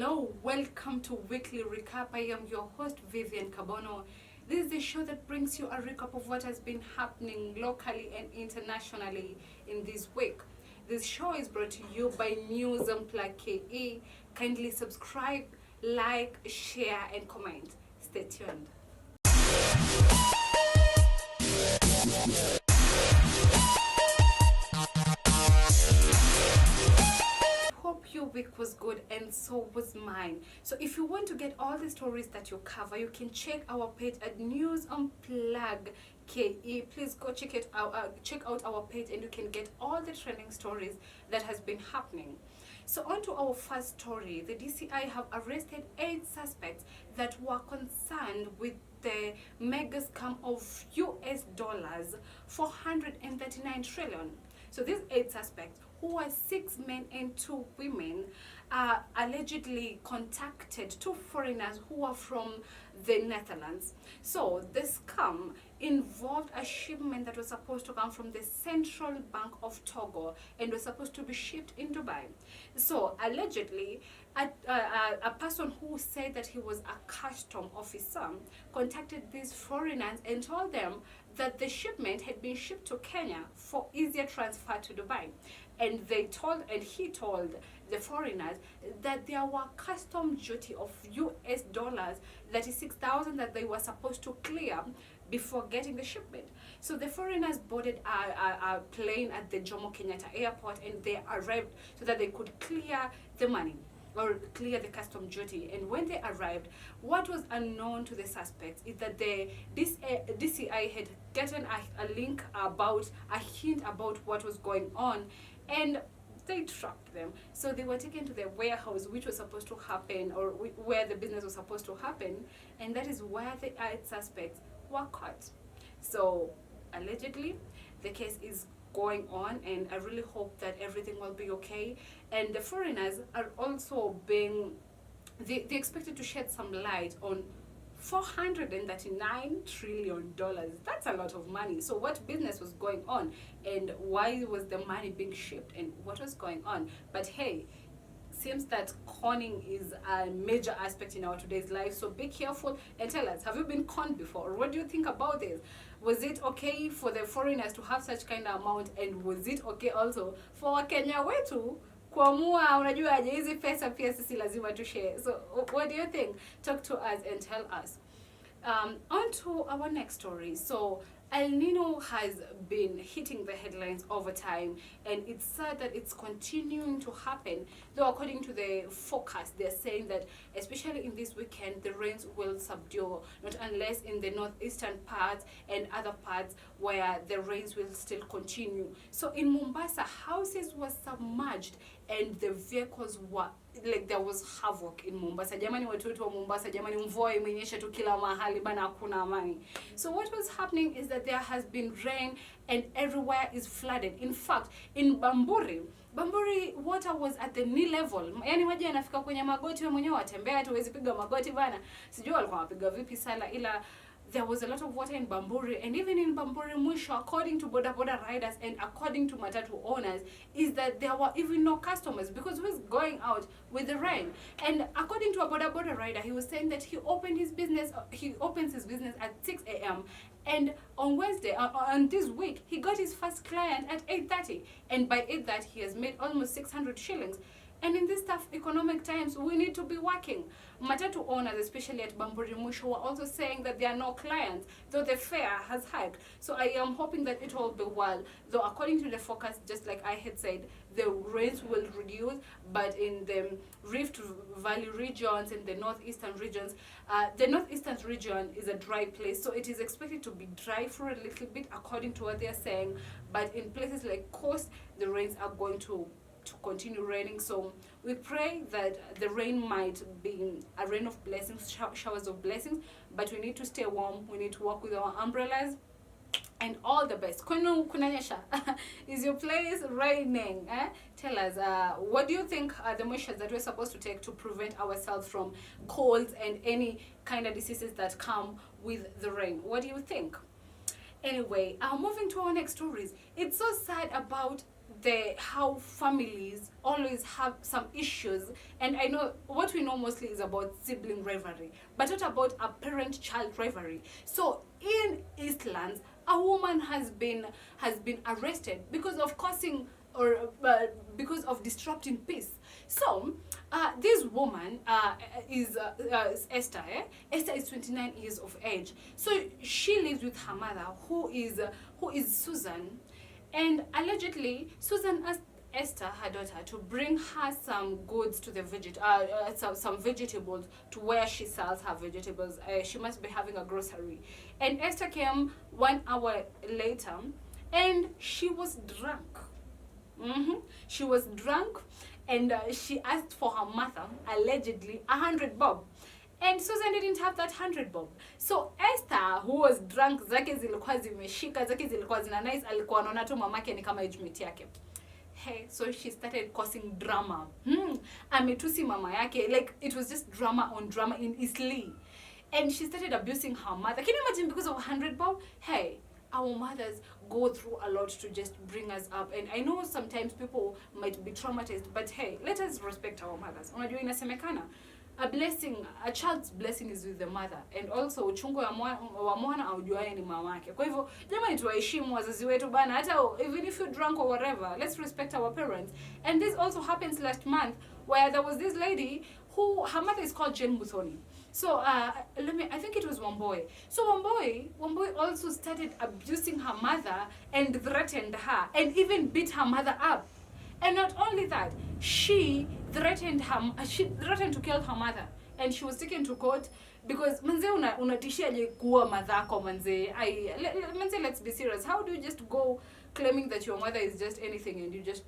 Hello, welcome to Weekly Recap. I am your host, Vivian Kabono. This is the show that brings you a recap of what has been happening locally and internationally in this week. This show is brought to you by NewsunplugKE. Kindly subscribe, like, share, and comment. Stay tuned. Hope your week was good and so was mine. So if you want to get all the stories that you cover, you can check our page at NewsunplugKE. Please go check out our page and you can get all the trending stories that has been happening. So on to our first story. The DCI have arrested 8 suspects that were concerned with the mega scam of US dollars 439 trillion. So these 8 suspects, who are 6 men and 2 women, allegedly contacted 2 foreigners who are from the Netherlands. So the scam involved a shipment that was supposed to come from the Central Bank of Togo and was supposed to be shipped in Dubai. So allegedly, a person who said that he was a custom officer contacted these foreigners and told them that the shipment had been shipped to Kenya for easier transfer to Dubai. And he told the foreigners that there were custom duty of US dollars 36,000 that they were supposed to clear before getting the shipment. So the foreigners boarded a plane at the Jomo Kenyatta airport and they arrived so that they could clear the money or clear the custom duty. And when they arrived, what was unknown to the suspects is that the DCI had gotten a link about, a hint about what was going on, and they tracked them. So they were taken to the warehouse which was supposed to happen, or where the business was supposed to happen, and that is where the 8 suspects were caught. So allegedly, the case is going on, and I really hope that everything will be okay. And the foreigners are also being, they expected to shed some light on $439 trillion. That's a lot of money. So what business was going on, and why was the money being shipped, and what was going on? But hey, seems that conning is a major aspect in our today's life, so be careful and tell us, have you been conned before, or what do you think about this? Was it okay for the foreigners to have such kind of amount, and was it okay also for Wakenya wetu kuamua, unajua aje hizi pesa pia sisi lazima tu share? So what do you think? Talk to us and tell us. On to our next story. So El Nino has been hitting the headlines over time, and it's sad that it's continuing to happen. Though according to the forecast, they're saying that especially in this weekend, the rains will subdue, not unless in the northeastern parts and other parts where the rains will still continue. So in Mombasa, houses were submerged and the vehicles were, like, there was havoc in Mombasa. Jamani watoto wa Mombasa, jamani mvua imenyesha tu kila mahali bana, hakuna amani. So what was happening is that there has been rain and everywhere is flooded. In fact, in Bamburi water was at the knee level. Yani maji yanafika kwenye magoti, wewe mwenyewe watembea hata huwezi piga magoti bana. Sijui walikuwa wapiga vipi sala, ila there was a lot of water in Bamburi. And even in Bamburi Mwisho, according to boda riders and according to matatu owners, is that there were even no customers because who's going out with the rain? And according to a boda rider, he was saying that he opens his business at 6 a.m. and on Wednesday, on this week, he got his first client at 8:30, and by 8:30 he has made almost 600 shillings. And in these tough economic times, we need to be working. Matatu owners, especially at Bamburi Mwisho, were also saying that there are no clients, though the fare has hiked. So I am hoping that it will be well. Though according to the forecast, just like I had said, the rains will reduce, but in the Rift Valley regions and the northeastern regions, the northeastern region is a dry place, so it is expected to be dry for a little bit, according to what they are saying. But in places like coast, the rains are going to continue raining. So we pray that the rain might be a rain of blessings, showers of blessings, but we need to stay warm, we need to walk with our umbrellas, and all the best. Kwenu kunanyesha? Is your place raining? Tell us, what do you think are the measures that we're supposed to take to prevent ourselves from colds and any kind of diseases that come with the rain? What do you think? Anyway, moving to our next stories. It's so sad about how families always have some issues. And I know what we know mostly is about sibling rivalry, but what about a parent-child rivalry? So in Eastlands, a woman has been arrested because of causing or because of disrupting peace. So this woman is Esther. Esther is 29 years of age. So she lives with her mother, who is Susan, and allegedly Susan asked Esther, her daughter, to bring her some goods to the some vegetables to where she sells her vegetables. She must be having a grocery, and Esther came 1 hour later, and she was drunk. She was drunk, and she asked for her mother, allegedly, 100 bob. And Susan didn't have that 100 bob. So Esther, who was drunk, zake zilikuwa zimeshika, zake zilikuwa zina nice, alikuwa anaona tu mamake ni kama age mate yake. Hey, so she started causing drama. Ametusi mama yake, like it was just drama on drama in Eastleigh. And she started abusing her mother. Can you imagine, because of 100 bob? Hey, our mothers go through a lot to just bring us up, and I know sometimes people might be traumatized, but hey, let us respect our mothers. Unajua inasemekana, a child's blessing is with the mother, and also uchungu wa mwana aujuaye ni mamake. Kwa hivyo jamani, tuwaheshimu wazazi wetu bana, hata even if you're drunk or whatever, let's respect our parents. And this also happens last month, where there was this lady who, her mother is called Jane Muthoni. So I think it was Wamboy. So Wamboy also started abusing her mother and threatened her and even beat her mother up. And not only that, she threatened to kill her mother, and she was taken to court because manze unatishia kuwa madhako manze. Manze, let's be serious. How do you just go claiming that your mother is just anything and you just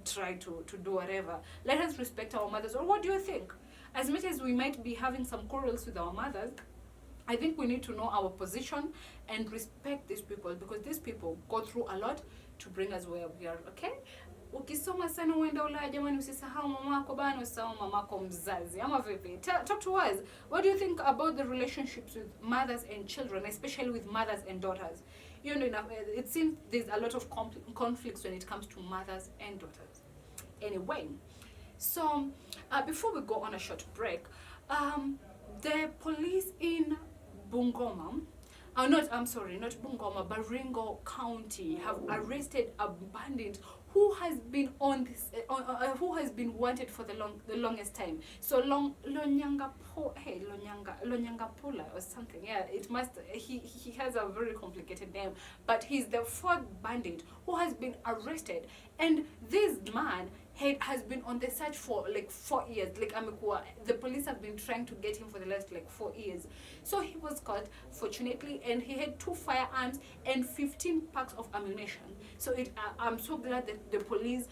try to do whatever? Let us respect our mothers. Or what do you think? As much as we might be having some quarrels with our mothers, I think we need to know our position and respect these people, because these people go through a lot to bring us where we are, okay? Ukisoma sana uenda Ulaya jamani, usisahau mamako bana, usisahau mamako mzazi. Ama vipi? Talk to us. What do you think about the relationships with mothers and children, especially with mothers and daughters? You know, it seems there's a lot of conflicts when it comes to mothers and daughters. Anyway, so before we go on a short break, the police in Bungoma, not Bungoma, Baringo County have arrested a bandit who has been on this, who has been wanted for the longest time. So Lonyanga Pula or something. Yeah, it must. He has a very complicated name, but he's the fourth bandit who has been arrested, and this man has been on the search for like 4 years. Like the police have been trying to get him for the last like 4 years. So he was caught, fortunately, and he had 2 firearms and 15 packs of ammunition. So I'm so glad that the police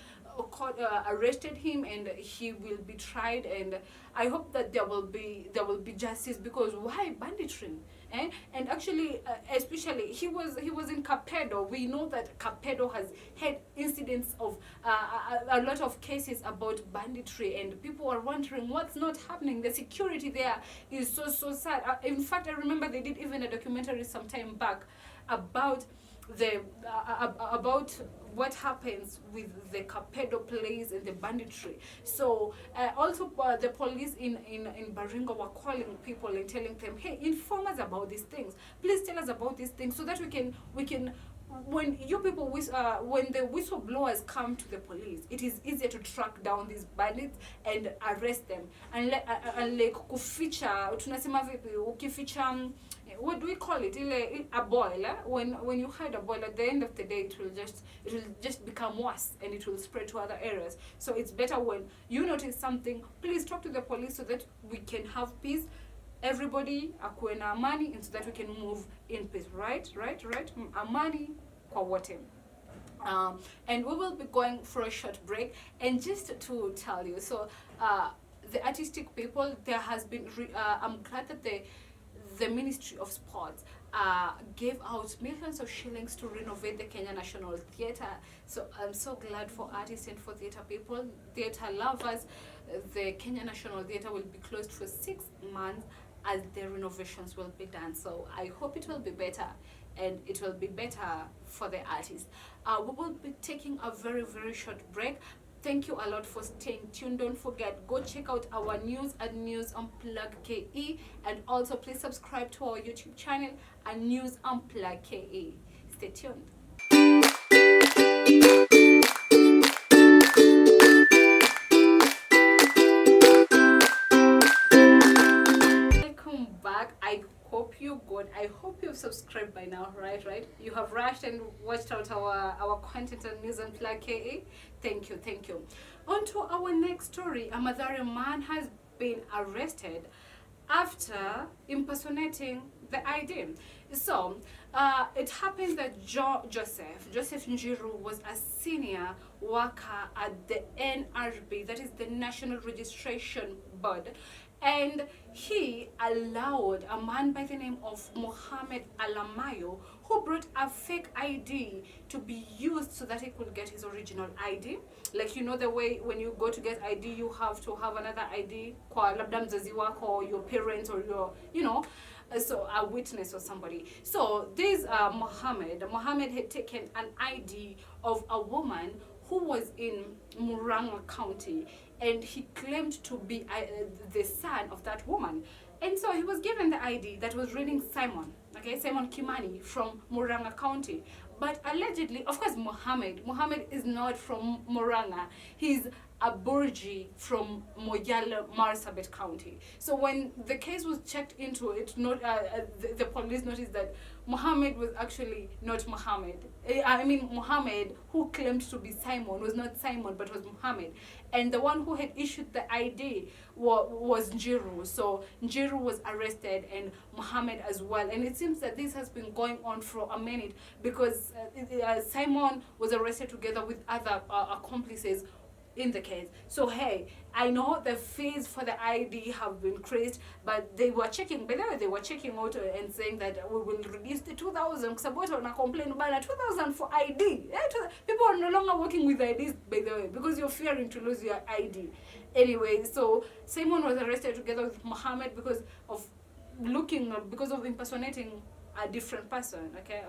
arrested him, and he will be tried, and I hope that there will be justice, because why banditry? And actually, especially he was in Capedo. We know that Capedo has had incidents of a lot of cases about banditry, and people are wondering what's not happening. The security there is so sad. In fact, I remember they did even a documentary some time back about about what happens with the Capedo place and the banditry. So also the police in Baringo were calling people and telling them, hey, inform us about these things. Please tell us about these things so that we can when you people when the whistleblowers come to the police, it is easier to track down these bandits and arrest them. And like kuficha, tunasema vipi, ukificha, what do we call it? A boiler. When you hide a boiler, at the end of the day, it will just become worse, and it will spread to other areas. So it's better when you notice something, please talk to the police so that we can have peace. Everybody akuwe na amani, and so that we can move in peace. Right. Amani kwa wote. And we will be going for a short break. And just to tell you, so the artistic people, there has been. I'm glad that the Ministry of Sports gave out millions of shillings to renovate the Kenya National Theatre. So I'm so glad for artists and for theatre people, theatre lovers. The Kenya National Theatre will be closed for 6 months as the renovations will be done. So I hope it will be better. and it will be better for the artist. We will be taking a very, very short break. Thank you a lot for staying tuned. Don't forget, go check out our news at NewsunplugKE, and also please subscribe to our YouTube channel at NewsunplugKE. Stay tuned. Welcome back. I hope you're good. I hope you've subscribed by now, right? You have rushed and watched out our content on NewsunplugKE. Thank you. On to our next story. A Mathare man has been arrested after impersonating the ID. So it happened that Joseph Njiru was a senior worker at the NRB, that is the National Registration Board, and he allowed a man by the name of Mohammed Alamayo, who brought a fake ID, to be used so that he could get his original ID. Like, you know, the way when you go to get ID, you have to have another ID, kwa labda mzazi wako or your parents or your, you know, so a witness or somebody. So this Mohammed had taken an ID of a woman who was in Murang'a County, and he claimed to be the son of that woman. And so he was given the ID that was reading Simon Kimani from Murang'a County. But allegedly, of course, Mohammed is not from Murang'a. He's a Burji from Moyale, Marsabit County. So when the case was checked into it, the police noticed that Mohammed was actually not Mohammed. Mohammed, who claimed to be Simon, was not Simon, but was Mohammed. And the one who had issued the ID was Njiru. So Njiru was arrested, and Mohammed as well. And it seems that this has been going on for a minute, because Simon was arrested together with other accomplices in the case. So hey, I know the fees for the ID have been increased, but they were checking, by the way, they were checking out and saying that we will reduce the 2,000, because about on a complaint about 2,000 for ID. People are no longer working with IDs, by the way, because you're fearing to lose your ID. Anyway, so Simon was arrested together with Mohammed because of impersonating a different person. Okay.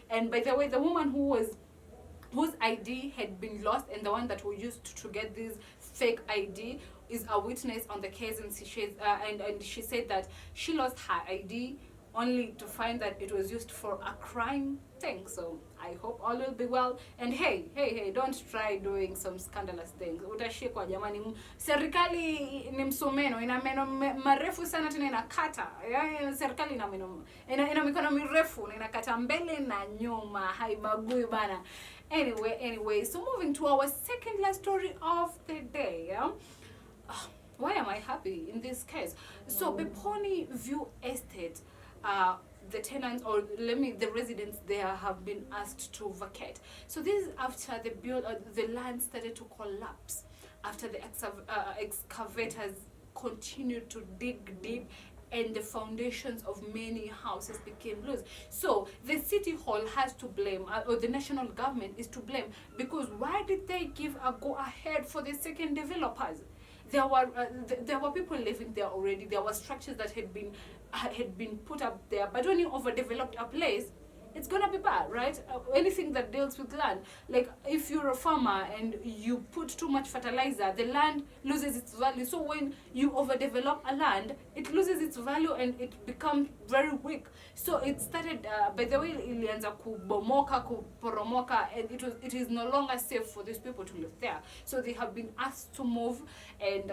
And by the way, the woman whose ID had been lost, and the one that we used to get this fake ID, is a witness on the case, and she said that she lost her ID only to find that it was used for a crime thing. So I hope all will be well. And hey, don't try doing some scandalous things. Utashikwa jamani. Serikali ni msumeno, ina meno marefu sana, tena inakata. Serikali ina mikono mirefu, inakata mbele na nyuma, haibagui bana. Anyway, so moving to our second last story of the day. Why am I happy in this case? So Peopleonvi Estate, the tenants, or the residents there, have been asked to vacate. So this is after the land started to collapse, after the excavators continued to dig deep, and the foundations of many houses became loose. So the city hall has to blame, or the national government is to blame, because why did they give a go ahead for the second developers? There were people living there already. There were structures that had been put up there. But when you overdeveloped a place, it's gonna be bad, right? Anything that deals with land, like if you're a farmer and you put too much fertilizer, the land loses its value. So when you overdevelop a land, it loses its value and it becomes very weak. So it started, by the way, ilianza kubomoka, kuporomoka, and it is no longer safe for these people to live there. So they have been asked to move and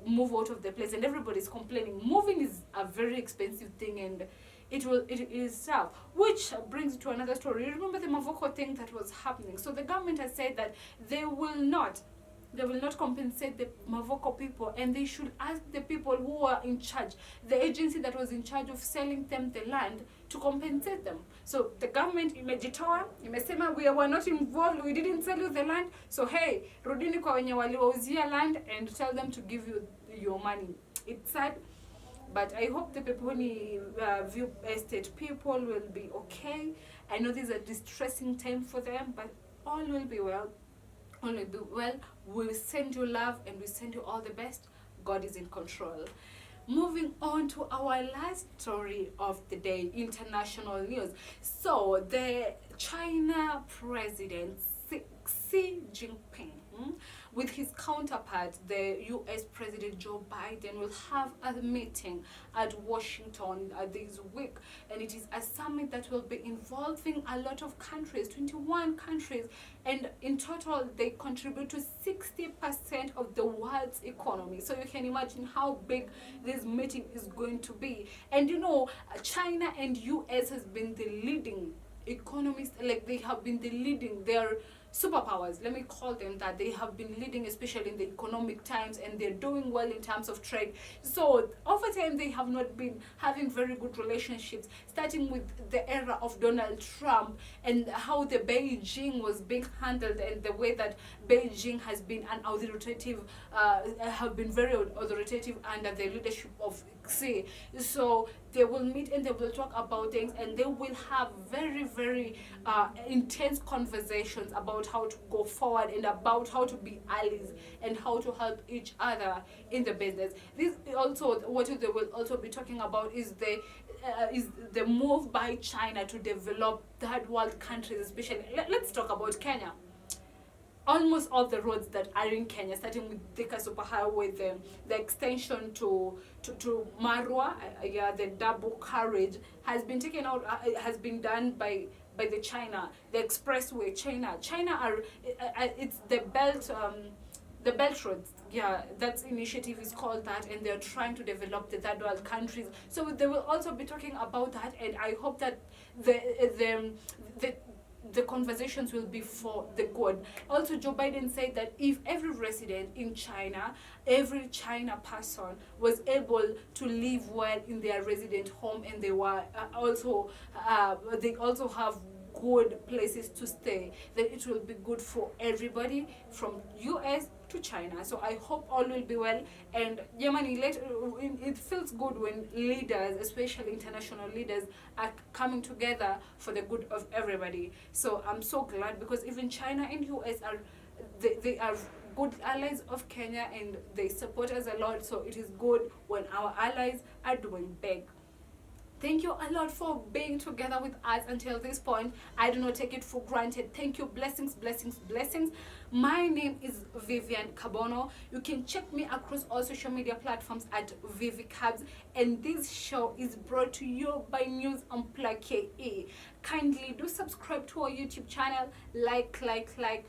move out of the place, and everybody's complaining. Moving is a very expensive thing, and it is tough, which brings to another story. You remember the Mavoko thing that was happening? So the government has said that they will not compensate the Mavoko people, and they should ask the people who are in charge, the agency that was in charge of selling them the land, to compensate them. So the government imejitoa, imesema we were not involved, we didn't sell you the land, so hey, rudini kwa wenye waliwauzia land and tell them to give you your money. It's sad, but I hope the Peopleonvi Estate people will be okay. I know this is a distressing time for them, but all will be well. All will be well. We'll send you love, and we send you all the best. God is in control. moving on to our last story of the day, international news. So the China president Xi Jinping, with his counterpart, the US President Joe Biden, will have a meeting at Washington this week. And it is a summit that will be involving a lot of countries, 21 countries. And in total, they contribute to 60% of the world's economy. So you can imagine how big this meeting is going to be. And you know, China and US has been the leading economists, like they have been the leading, they're superpowers, let me call them that. They have been leading, especially in the economic times, and they're doing well in terms of trade. So over time they have not been having very good relationships, starting with the era of Donald Trump and how the Beijing was being handled, and the way that Beijing has been an authoritative, have been very authoritative under the leadership of Xi. So they will meet and they will talk about things, and they will have very intense conversations about how to go forward and about how to be allies and how to help each other in the business. This also, what they will also be talking about is the move by China to develop third world countries, especially. Let's talk about Kenya. Almost all the roads that are in Kenya, starting with Thika Superhighway, the extension to Marwa, the double carriage, has been taken out, has been done by the China. The expressway, China are, it's the belt roads, that initiative is called that, and they're trying to develop the third world countries. So they will also be talking about that, and I hope that the conversations will be for the good. Also, Joe Biden said that if every resident in China, every China person was able to live well in their resident home, and they were they also have good places to stay, then it will be good for everybody from US to China. So I hope all will be well. And Yemeni, it feels good when leaders, especially international leaders, are coming together for the good of everybody. So I'm so glad, because even China and US they are good allies of Kenya, and they support us a lot. So it is good when our allies are doing big. Thank you a lot for being together with us until this point. I do not take it for granted. Thank you. Blessings, blessings, blessings. My name is Vivian Kabono. You can check me across all social media platforms at ViviCabs. And this show is brought to you by NewsunplugKE. Kindly do subscribe to our YouTube channel. Like,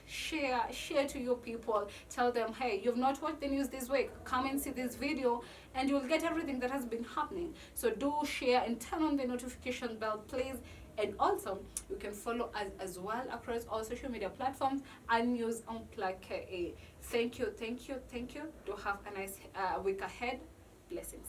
share to your people. Tell them, hey, you've not watched the news this week. Come and see this video, and you'll get everything that has been happening. So do share and turn on the notification bell, please. And also, you can follow us as well across all social media platforms and NewsunplugKE. Thank you. Do have a nice week ahead. Blessings.